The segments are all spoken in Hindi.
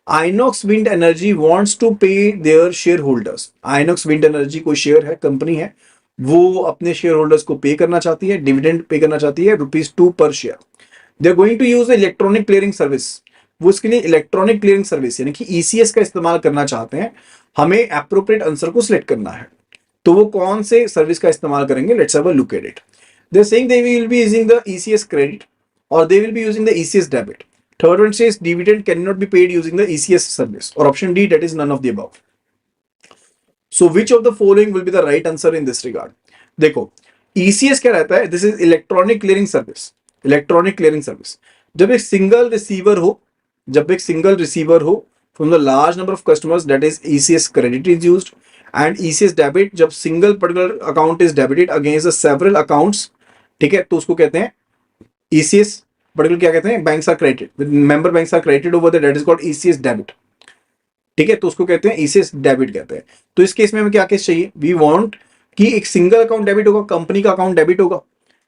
INOX Wind Energy wants to pay their shareholders. Inox Wind Energy कोई शेयर है, कंपनी है, वो अपने शेयर होल्डर्स को पे करना चाहती है, डिविडेंड पे करना चाहती है ₹2 पर share. They are going to use electronic clearing service. वो इसके लिए इलेक्ट्रॉनिक क्लियरिंग सर्विस यानी कि ईसीएस का इस्तेमाल करना चाहते हैं। हमें एप्रोप्रिएट आंसर को सिलेक्ट करना है, तो वो कौन से सर्विस का इस्तेमाल करेंगे? Let's have a look at it. They are saying they will be using the ECS credit और they will be using the ECS debit. Third one says dividend cannot be paid using the ECS service, or option D, that is none of the above. So which of the following will be the right answer in this regard? देखो ECS क्या रहता है? This is electronic clearing service. Electronic clearing service. जब एक सिंगल रिसीवर हो from the large number of customers, that is ECS credit is used, and ECS debit जब single particular account is debited against the several accounts, ठीक है, तो उसको कहते हैं ECS पर्टिकुलर क्या कहते हैं? Banks are credited, member banks are credited over the, that is called ECS debit. ठीक है, तो उसको कहते हैं ईसीएस डेबिट कहते हैं। तो इस केस में हमें क्या केस चाहिए? वी वांट कि एक सिंगल अकाउंट डेबिट होगा, कंपनी का अकाउंट डेबिट होगा,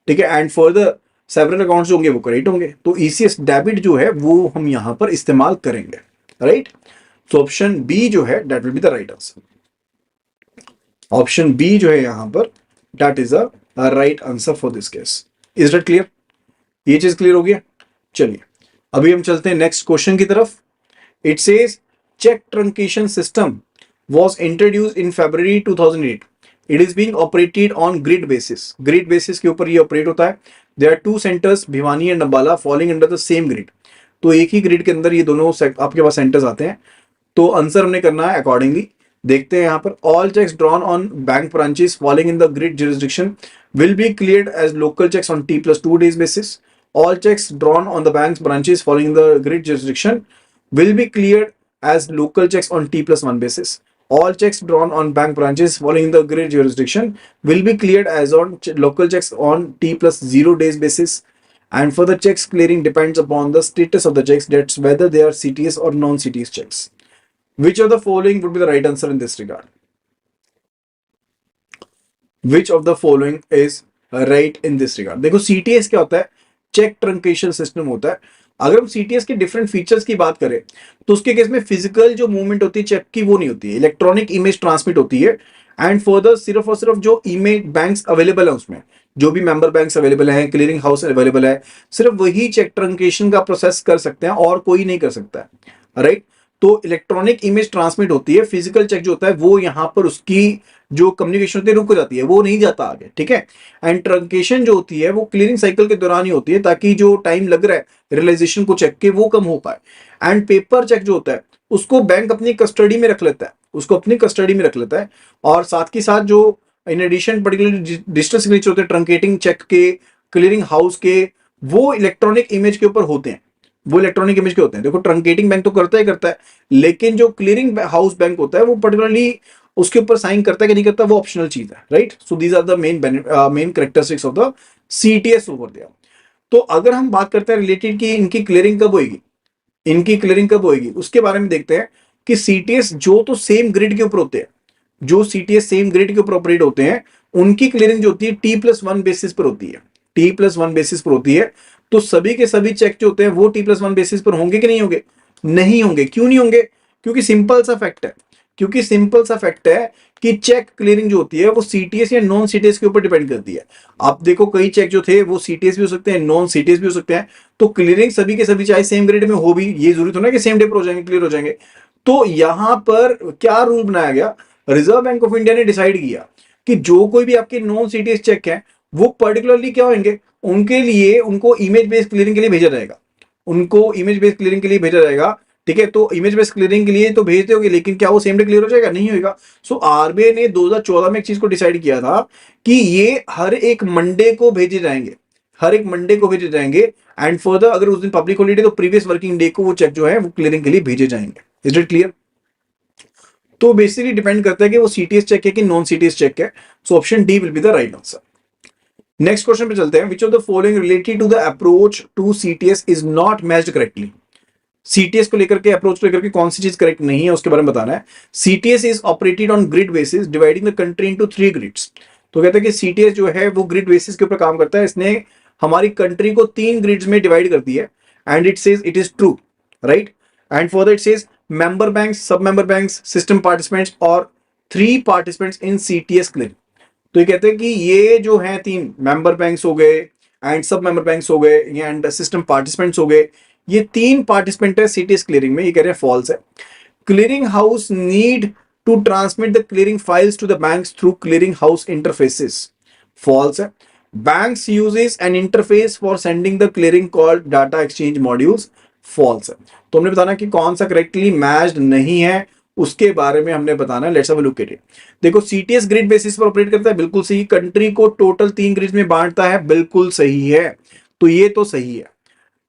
ठीक है, एंड फर्दर सेवरल अकाउंट्स होंगे वो क्रेडिट होंगे। तो ईसीएस डेबिट जो है वो हम यहां पर इस्तेमाल करेंगे, राइट। तो ऑप्शन बी जो है that will be the right answer. Option B जो है यहां पर that is a right answer for this case. Is that clear? ये चीज क्लियर हो गया। चलिए अभी हम चलते हैं नेक्स्ट क्वेश्चन की तरफ। It says cheque truncation system was introduced in February 2008। It is being operated on grid basis. Grid basis के ऊपर ये ऑपरेट होता है। There are 2 centres, Bhiwani and Ambala, falling under the same grid. तो एक ही ग्रिड के अंदर ये दोनों आपके पास सेंटर्स आते हैं। तो आंसर हमने करना है अकॉर्डिंगली। देखते हैं यहाँ पर, all cheques drawn on bank branches falling in the grid jurisdiction will be cleared as local checks on T+2 days basis. All checks drawn on the bank's branches following the grid jurisdiction will be cleared as local checks on T+1 basis. All checks drawn on bank branches following the grid jurisdiction will be cleared as on local checks on T+0 days basis. And for the checks clearing depends upon the status of the checks, that's whether they are CTS or non-CTS checks. Which of the following would be the right answer in this regard? Which of the following is right in this regard? देखो CTS क्या होता है? चेक ट्रंकेशन सिस्टम होता है। अगर हम सीटीएस के डिफरेंट फीचर्स की बात करें तो उसके केस में फिजिकल जो मूवमेंट होती है चेक की वो नहीं होती है, इलेक्ट्रॉनिक इमेज ट्रांसमिट होती है। एंड फर्दर सिर्फ और सिर्फ जो इमेज बैंक्स अवेलेबल है उसमें, जो भी मेंबर बैंक्स अवेलेबल हैं, क्लियरिंग हाउस अवेलेबल है, सिर्फ वही चेक ट्रंकेशन का प्रोसेस कर सकते हैं और कोई नहीं कर सकता है, राइट। तो इलेक्ट्रॉनिक इमेज ट्रांसमिट होती है, फिजिकल चेक जो होता है वो यहां पर उसकी जो कम्युनिकेशन होती है रुक जाती है, वो नहीं जाता आगे, ठीक है। एंड ट्रंकेशन जो होती है वो क्लियरिंग साइकिल के दौरान ही होती है ताकि जो टाइम लग रहा है रियलाइजेशन को चेक के वो कम हो पाए। एंड पेपर चेक जो होता है उसको बैंक अपनी कस्टडी में रख लेता है, और साथ के साथ जो in addition particularly digital signature होते हैं ट्रंकेटिंग चेक के, क्लियरिंग हाउस के, वो इलेक्ट्रॉनिक इमेज के ऊपर होते हैं, देखो ट्रंकेटिंग बैंक तो करता है, लेकिन जो क्लियरिंग हाउस बैंक होता है वो पर्टिकुलरली उसके ऊपर साइन करता है कि नहीं करता वो ऑप्शनल चीज है, right. So these are the main characteristics of the CTS over there. तो अगर हम बात करते हैं रिलेटेड की इनकी क्लियरिंग कब होगी, उसके बारे में देखते हैं कि सीटीएस जो तो सेम ग्रिड के ऊपर होते हैं, जो सीटीएस सेम ग्रिड के ऊपर ऑपरेट होते हैं उनकी क्लियरिंग जो होती है T+1 बेसिस पर होती है। तो सभी के सभी चेक जो होते हैं वो T+1 बेसिस पर होंगे कि नहीं होंगे? नहीं होंगे। क्यों नहीं होंगे? क्योंकि सिंपल सा फैक्ट है कि चेक क्लियरिंग जो होती है वो सीटीएस या नॉन सीटीएस के ऊपर डिपेंड करती है। आप देखो कई चेक जो थे वो सीटीएस भी हो सकते हैं, नॉन सीटीएस भी हो सकते हैं। तो क्लियरिंग सभी के सभी चाहे सेम ग्रेड में हो भी, ये जरूरी तो ना कि सेम डे पर हो जाएंगे, क्लियर हो जाएंगे। तो यहां पर क्या रूल बनाया गया? रिजर्व बैंक ऑफ इंडिया ने डिसाइड किया कि जो कोई भी आपके नॉन सीटीएस चेक है वो पर्टिकुलरली क्या होंगे, उनके लिए उनको इमेज बेस्ड क्लियरिंग के लिए भेजा जाएगा, ठीक है। तो इमेज बेस्ड क्लियरिंग के लिए तो भेजते होंगे, लेकिन क्या वो सेम डे क्लियर हो जाएगा? नहीं होगा। सो आरबीआई ने 2014 में एक चीज को डिसाइड किया था कि ये हर एक मंडे को भेजे जाएंगे, एंड फर्दर अगर उस दिन पब्लिक हॉलिडे तो प्रीवियस वर्किंग डे को वो चेक जो है वो क्लियरिंग के लिए भेजे जाएंगे। Is it clear? तो बेसिकली डिपेंड करता है कि वो सीटीएस चेक है कि नॉन सीटीएस चेक है। So option D will be the right answer. Next question पे चलते हैं। Which of the following related to the approach to CTS is not matched correctly? CTS को लेकर के, अप्रोच को लेकर के कौन सी चीज करेक्ट नहीं है उसके बारे में बताना है। CTS is operated on grid basis dividing the country into 3 grids. तो कहते हैं कि सीटीएस जो है वो ग्रिड बेसिस के ऊपर काम करता है, इसने हमारी कंट्री को 3 ग्रिड्स में डिवाइड कर दी है। And it says it is true, right. And further it says member banks, सब मेंबर बैंक्स, सिस्टम पार्टिसिपेंट्स और 3 पार्टिसिपेंट्स इन सीटीएस क्लियर। तो ये कहते हैं कि ये जो है 3 मेंबर बैंक्स हो गए एंड सब मेंबर बैंक्स हो गए एंड सिस्टम पार्टिसिपेंट्स हो गए, ये 3 पार्टिसिपेंट है सीटीएस क्लियरिंग में, ये कह रहे हैं फॉल्स है। Clearing house need to transmit the clearing files to the banks through clearing house interfaces, false है। Banks uses an interface for sending the clearing called data exchange modules, false है। तो हमने बताना कि कौन सा करेक्टली मैच्ड नहीं है, उसके बारे में हमने बताना है। Let's have a look at it. देखो सीटीएस ग्रिड बेसिस पर ऑपरेट करता है, बिल्कुल सही। कंट्री को टोटल 3 ग्रिड में बांटता है, बिल्कुल सही है। तो ये तो सही है।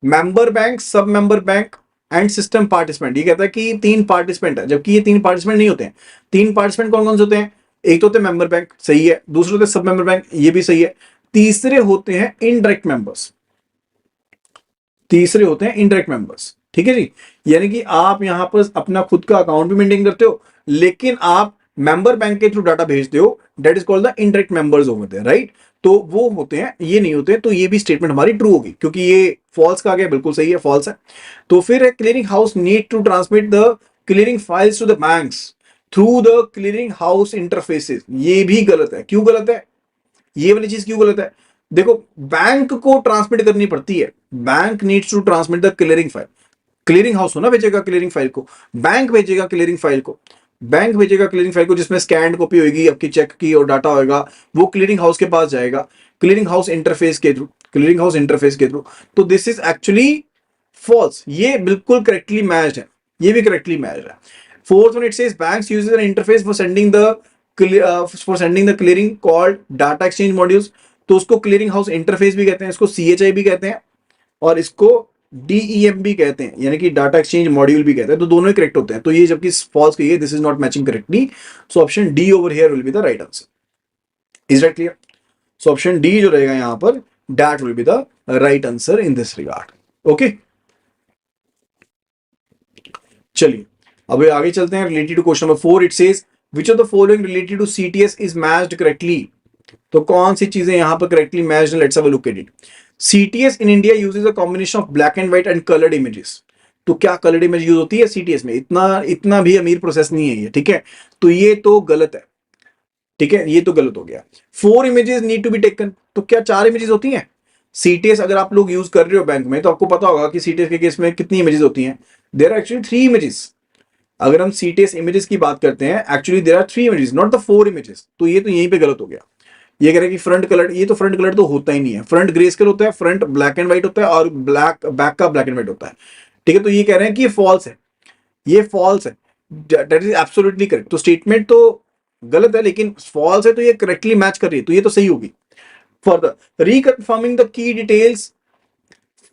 मेंबर बैंक, सब member bank and system participant, ये कहता है कि 3 पार्टिसिपेंट है, जबकि ये 3 पार्टिसिपेंट नहीं होते हैं। 3 पार्टिसिपेंट कौन कौन से होते हैं? एक तो होते हैं मेंबर बैंक, सही है। दूसरे होते हैं सब मेंबर बैंक, ये भी सही है। तीसरे होते हैं इनडायरेक्ट मेंबर्स, तीसरे होते हैं इनडायरेक्ट मेंबर्स, ठीक है जी। यानी कि आप यहां पर अपना खुद का अकाउंट भी मेंटेन करते हो, लेकिन आप मेंबर बैंक के थ्रू डाटा भेजते हो, that is called the indirect members over there, right. तो वो होते हैं, ये नहीं होते। तो ये भी स्टेटमेंट हमारी ट्रू होगी, क्योंकि ये फॉल्स का गया, बिल्कुल सही है, फॉल्स है। तो फिर है clearing house need to transmit the clearing files to the banks through the clearing house interfaces, ये भी गलत है। क्यों गलत है? ये वाली चीज क्यों गलत है? देखो, बैंक को ट्रांसमिट करनी पड़ती है, bank needs to transmit the clearing file. Clearing house हो ना भेजेगा क्लियरिंग फाइल को, बैंक भेजेगा क्लियरिंग फाइल को, बैंक भेजेगा क्लियरिंग फाइल को, जिसमें स्कैन कॉपी होगी आपकी चेक की और डाटा होगा, वो क्लियरिंग हाउस के पास जाएगा, क्लियरिंग हाउस इंटरफेस के थ्रू, क्लियरिंग हाउस इंटरफेस के थ्रू। तो दिस इज एक्चुअली फॉल्स, ये बिल्कुल करेक्टली मैच्ड है, ये भी करेक्टली मैच्ड है। Fourth one, it says banks uses an interface for sending the clearing called data exchange modules. तो उसको क्लियरिंग हाउस इंटरफेस भी कहते हैं, इसको सीएचआई भी कहते हैं, और इसको डीईएम भी कहते हैं, यानी कि डाटा एक्सचेंज मॉड्यूल भी कहते हैं। तो दोनों ही करेक्ट होते हैं। तो ये जबकि फॉल्स कही है, this is not matching correctly, so option D over here will be the right answer. Is that clear? So option D जो रहेगा यहां पर, that will be the right answer in this regard. Okay, चलिए अब आगे चलते हैं। Related to question number 4, it says which of the following related to CTS is matched correctly. तो कौन सी चीजें यहां पर करेक्टली मैच्ड है? Let's have a look at it. CTS in India uses a combination of black and white and coloured images. तो क्या कलर्ड इमेज यूज होती है सीटीएस में? इतना भी अमीर प्रोसेस नहीं है ये, ठीक है। तो ये तो गलत है, ठीक है, ये तो गलत हो गया। 4 images need to be taken, तो क्या 4 इमेजेस होती हैं? सीटीएस अगर आप लोग यूज कर रहे हो बैंक में, तो आपको पता होगा कि सीटीएस के केस में कितनी इमेजेस होती हैं। There are actually 3 images. अगर हम सीटीएस इमेजेस की बात करते हैं, actually there are 3 images, not the 4 images. तो ये तो यहीं पे गलत हो गया। ये कह रहे हैं कि फ्रंट कलर, ये तो फ्रंट कलर तो होता ही नहीं है। फ्रंट ग्रे स्केल होता है, फ्रंट ब्लैक एंड व्हाइट होता है, और ब्लैक बैक का ब्लैक एंड व्हाइट होता है, ठीक है। तो ये कह रहे हैं कि ये फॉल्स है, ये फॉल्स है, दैट इज एब्सोल्युटली करेक्ट। तो स्टेटमेंट तो गलत है, लेकिन फॉल्स है, तो ये करेक्टली मैच कर रही है, तो ये तो सही होगी। Further, reconfirming the key details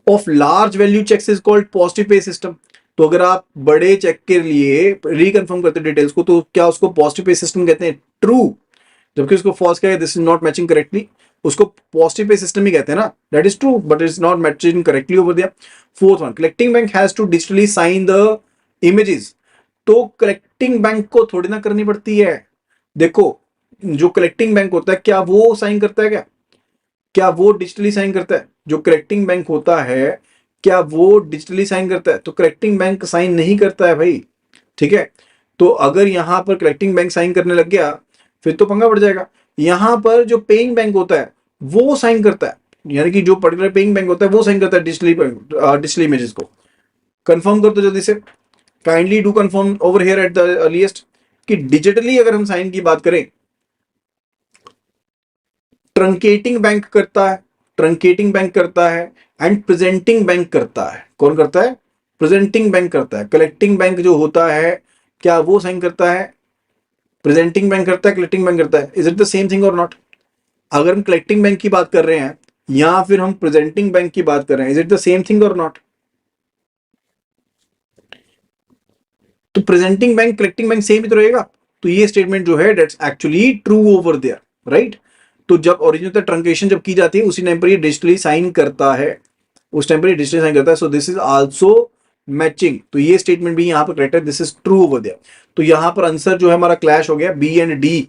of large value cheques is called positive पे सिस्टम। तो अगर आप बड़े चेक के लिए रिकन्फर्म करते हैं डिटेल्स को, तो क्या उसको पॉजिटिव पे सिस्टम कहते हैं? ट्रू। जबकि उसको फॉल्स कहेगा, this is not matching correctly, उसको पॉजिटिव पे सिस्टम ही कहते हैं ना, that is true, but is not matching correctly over there. Fourth one, collecting bank has to digitally sign the images. तो कलेक्टिंग बैंक को थोड़ी ना करनी पड़ती है। देखो, जो कलेक्टिंग बैंक होता है, क्या वो साइन करता है? क्या वो डिजिटली साइन करता है? जो कलेक्टिंग बैंक होता है, क्या वो डिजिटली साइन करता है? तो कलेक्टिंग बैंक साइन नहीं करता है भाई, ठीक है। तो अगर यहां पर कलेक्टिंग बैंक साइन करने लग गया, फिर तो पंगा पड़ जाएगा। यहां पर जो पेइंग बैंक होता है, वो साइन करता है, यानी कि जो पर्टिकुलर पेइंग बैंक होता है, वो साइन करता है डिजिटली इमेजेस को। कंफर्म कर दो जल्दी से, kindly do confirm over here at the earliest, कि डिजिटली अगर हम साइन की बात करें, ट्रंकेटिंग बैंक करता है, ट्रंकेटिंग बैंक करता है, एंड प्रेजेंटिंग बैंक करता है। कौन करता है? प्रेजेंटिंग बैंक करता है। कलेक्टिंग बैंक जो होता है, क्या वो साइन करता है? प्रेजेंटिंग बैंक करता है, कलेक्टिंग बैंक करता है। Is it the same thing or not? अगर हम कलेक्टिंग बैंक की बात कर रहे हैं, या फिर हम प्रेजेंटिंग बैंक की बात कर रहे हैं, is it the same thing or not? तो presenting bank, collecting bank same ही तो रहेगा। तो ये स्टेटमेंट जो है, that's actually true over there, right. तो जब ओरिजिनल ट्रंकेशन जब की जाती है, उसी टाइम पर ये डिजिटली साइन करता है, उस टाइम पर ये डिजिटली साइन करता है। So this is also matching. तो ये स्टेटमेंट भी यहां पर करेक्ट है, this is true over there. तो यहां पर आंसर जो है हमारा क्लैश हो गया, बी एंड डी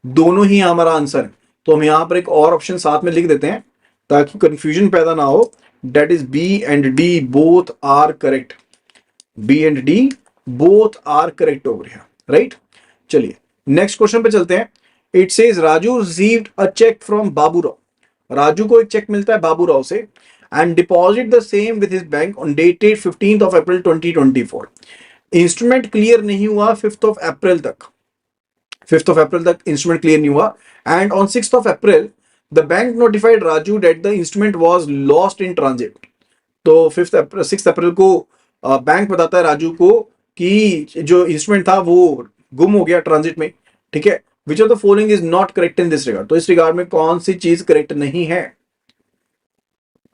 दोनों ही हमारा आंसर है। तो हम यहां पर एक और ऑप्शन साथ में लिख देते हैं, ताकि कंफ्यूजन पैदा ना हो। That is B and D both are correct, B and D both are correct over here, right. चलिए नेक्स्ट क्वेश्चन पे चलते हैं। It says Raju received a cheque from Baburao. Raju को एक चेक मिलता है बाबूराव से and deposit the same with his bank on dated 15th of April 2024। Instrument clear नहीं हुआ 5th of April तक, 5th of April तक इंस्ट्रूमेंट क्लियर नहीं हुआ and on 6th of April the bank notified Raju that the instrument was lost in transit. तो 6 अप्रैल को बैंक बताता है राजू को कि जो इंस्ट्रूमेंट था वो गुम हो गया ट्रांजिट में, ठीक है। विच of the following is not correct in this regard. तो इस रिगार्ड में कौन सी चीज करेक्ट नहीं है,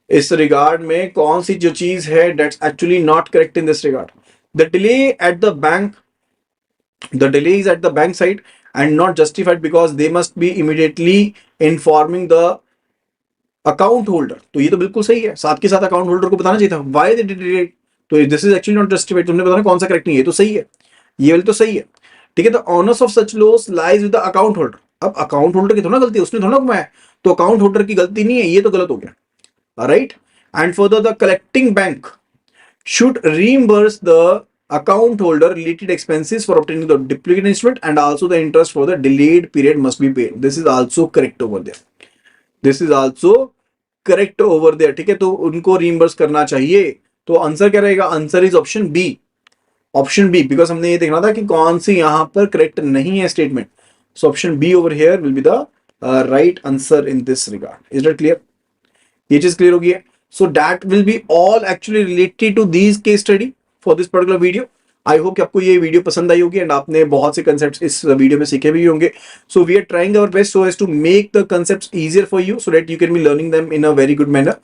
इस रिगार्ड में कौन सी जो चीज है that's actually not correct in this regard. The delay at the bank, the delay is at the bank side and not justified because they must be immediately informing the account holder। तो ये तो बिल्कुल सही है, साथ के साथ अकाउंट होल्डर को बताना चाहिए था why they did it। तो this is actually not justified. तुमने बताना कौन सा करेक्ट नहीं है, तो सही है, ये वाली तो सही है, ठीक है। The honours of such loss lies with the account holder. अब अकाउंट होल्डर की थोड़ा गलती है, उसने थोड़ा घुमाया, तो अकाउंट होल्डर की गलती नहीं है, ये तो गलत हो गया, right. And further the collecting bank should reimburse the account holder related expenses for obtaining the duplicate instrument and also the interest for the delayed period must be paid। this is also correct over there, this is also correct over there, ठीक है। तो उनको reimburse करना चाहिए। तो आंसर क्या रहेगा, answer is option B, option B, because हमने ये देखना था कि कौन सी यहां पर करेक्ट नहीं है statement. So option B over here will be the right answer in this regard. Is that clear, ये चीज क्लियर होगी है। So that will be all actually related to these case study for this particular video। I hope कि आपको ये वीडियो पसंद आई होगी एंड आपने बहुत से कंसेप्ट्स इस वीडियो में सीखे भी होंगे। So we are trying our best so as to make the concepts easier for you so that you can be learning them in a very good manner।